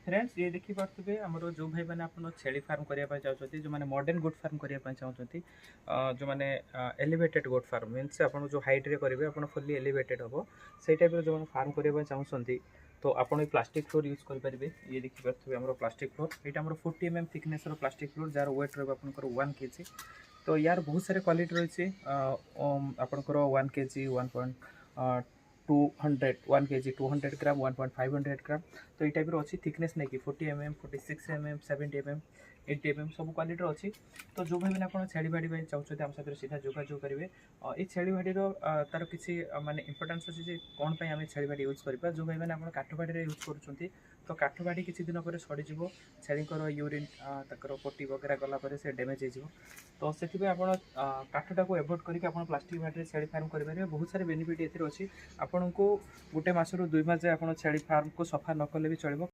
Friends ये देखी पार्थे आम जो भाई मैंने आप छेली फार्म करने चाहते जो मैंने मॉडर्न गोट फार्म करने चाहते जो मैंने एलिवेटेड गोट फार्म मीन्स आप जो हाइट रे करेंगे आप फुल्ली एलिवेटेड हम से टाइप जो मैंने फार्म करने चाहते तो आप प्लास्टिक फ्लोर यूज करेंगे। ये देखी पार्थे आम प्लास्टिक फ्लोर यहाँ आम 40 mm thickness plastic floor jar weight रहा 1 kg। तो यार बहुत सारे क्वालिटी रही आपंकर 1 kg 1.200 1 kg 200 ग्राम 1.500 ग्राम। तो ये टाइप अच्छी थिकनेस नहीं कि 40 mm 46 mm 70 mm 80 mm सब क्वालिटी अच्छी। तो जो भाई मैंने आप छेली बाड़ी चाहते आम सहित सीधा जोगाजोग करेंगे। ये छेली बाड़ी तार किसी माने इंपोर्टेंस अच्छी कौन पर आम छेली बाड़ी यूज करवा जो भाई मैंने काठ बाड़ी यूज कर तो काठ बाड़ी किसी दिन पर सड़ीज छेलीर यूरीन तर पोटी वगैरह गलापर से डैमेज हो तो से आप काठटा को एभोड करके प्लास्टिक बाड़ी छेली फार्म करेंगे। बहुत सारे बेनिफिट ये अच्छी आपन को गोटे मसरू 2 मास छेली फार्म को सफा न कले भी चलो।